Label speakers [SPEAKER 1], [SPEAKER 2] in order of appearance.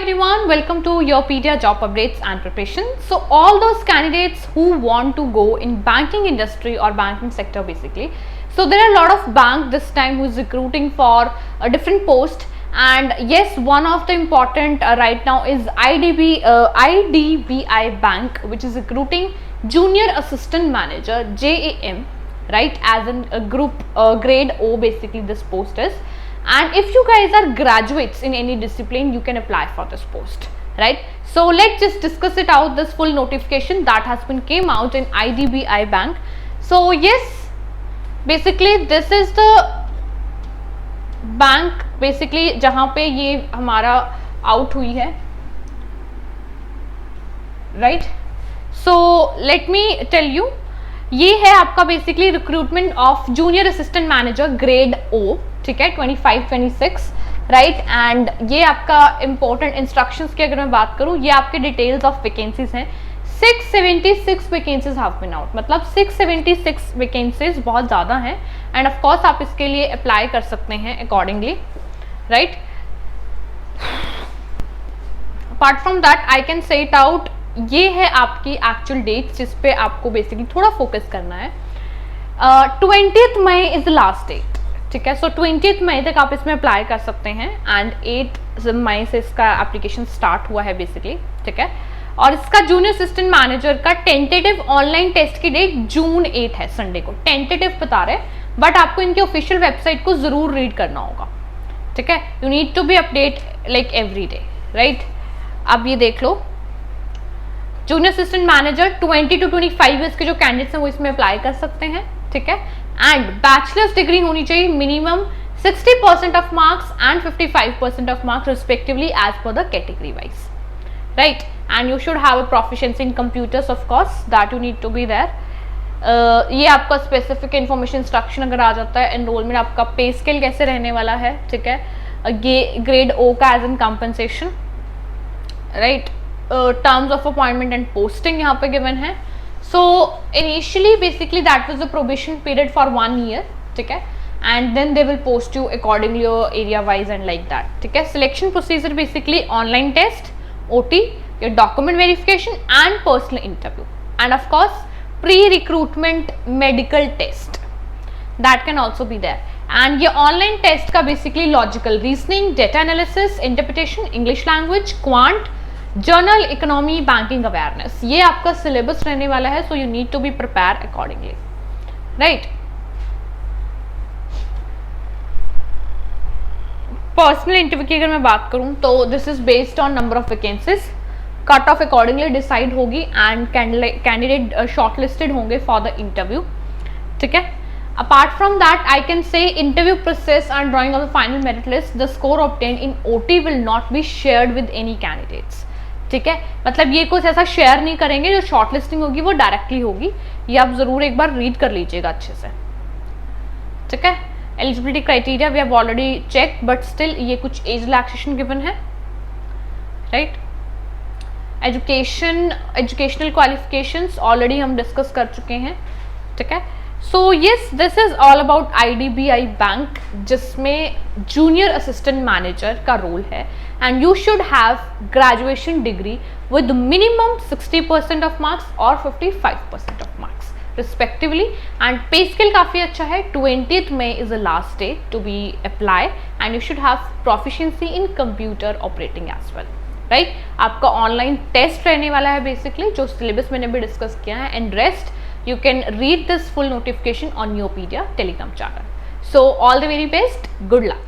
[SPEAKER 1] everyone, welcome to Yourpedia Job Updates and Preparation. So all those candidates who want to go in banking industry or banking sector basically. So there are a lot of bank this time who is recruiting for a different post, and yes, one of the important right now is IDBI Bank, which is recruiting Junior Assistant Manager JAM, right, as in a group grade O basically this post is. And if you guys are graduates in any discipline, you can apply for this post, right? So let's just discuss it out, this full notification that has been came out in IDBI Bank. So yes, basically this is the bank basically जहाँ पे ये हमारा out हुई है, right? So let me tell you, ये है आपका basically recruitment of junior assistant manager grade O, ठीक है, 25-26, राइट। एंड ये आपका इंपॉर्टेंट इंस्ट्रक्शंस की अगर मैं बात करूँ, ये आपके डिटेल्स ऑफ वैकेंसीज हैं। 676 वैकेंसीज हैव बीन आउट, मतलब 676 वैकेंसीज बहुत ज़्यादा हैं। एंड ऑफ कोर्स आप इसके लिए अप्लाई कर सकते हैं accordingly, right. Apart from that I can say it out, ये है आपकी एक्चुअल डेट जिस पे आपको बेसिकली थोड़ा फोकस करना है। 20th May is the last date, ठीक है। सो 20th मई तक आप इसमें अप्लाई कर सकते हैं एंड 8 मई से इसका एप्लीकेशन स्टार्ट हुआ है बेसिकली, ठीक है। और इसका जूनियर असिस्टेंट मैनेजर का टेंटेटिव ऑनलाइन टेस्ट की डेट जून 8 है, संडे को। टेंटेटिव बता रहे हैं, बट आपको इनकी ऑफिशियल वेबसाइट को जरूर रीड करना होगा, ठीक है। You need to be update like every day, right. अब ये देख लो, junior assistant manager 20 to 25 years के जो कैंडिडेट्स हैं वो इसमें अप्लाई कर सकते हैं, ठीक है। एंड बैचलर्स डिग्री होनी चाहिए minimum 60% of marks and 55% of marks respectively as per the category wise, right. And you should have a proficiency in computers, of course that you need to be there. ये आपका specific information instruction अगर आ जाता है, enrolment आपका पे scale कैसे रहने वाला है, ठीक है। ये ग्रेड ओ का as an compensation, right. Terms of appointment and posting यहाँ पे गिवन है। So initially basically that was the probation period for 1 year, ठीक है। And then they will post you accordingly your area wise and like that, ठीक है। Selection procedure basically online test, OT, your document verification and personal interview, and of course pre recruitment medical test that can also be there. And ये online test का basically logical reasoning, data analysis, interpretation, English language, quant, general, economy, banking awareness, ये आपका syllabus रहने वाला है। So you need to be prepare accordingly, right. Personal interview की अगर मैं बात करूं तो this is based on number of vacancies, cut off accordingly decide होगी एंड कैंडिडेट शॉर्टलिस्टेड होंगे फॉर द इंटरव्यू, ठीक है। Apart from that, I can say interview process and drawing of the final merit list, the score obtained in OT will not be shared with any candidates, ठीक है। मतलब ये कुछ ऐसा share नहीं करेंगे, जो शॉर्ट लिस्टिंग होगी वो डायरेक्टली होगी। ये आप जरूर एक बार रीड कर लीजिएगा अच्छे से, ठीक है। Eligibility criteria we have already check, but still ये कुछ एज रिलैक्सेशन गिवन है, राइट। एजुकेशनल क्वालिफिकेशंस ऑलरेडी हम डिस्कस कर चुके हैं, ठीक है। So yes, this is all about IDBI bank, जिसमें जूनियर असिस्टेंट मैनेजर का रोल है। And you should have graduation degree with minimum 60% of marks और 55% of marks respectively. And pay scale काफ़ी अच्छा है। 20th May is the last day to be apply and you should have proficiency in computer operating as well, right. आपका online test रहने वाला है basically, जो syllabus मैंने भी डिस्कस किया है। And rest you can read this full notification on Yourpedia Telegram channel. So all the very best, good luck.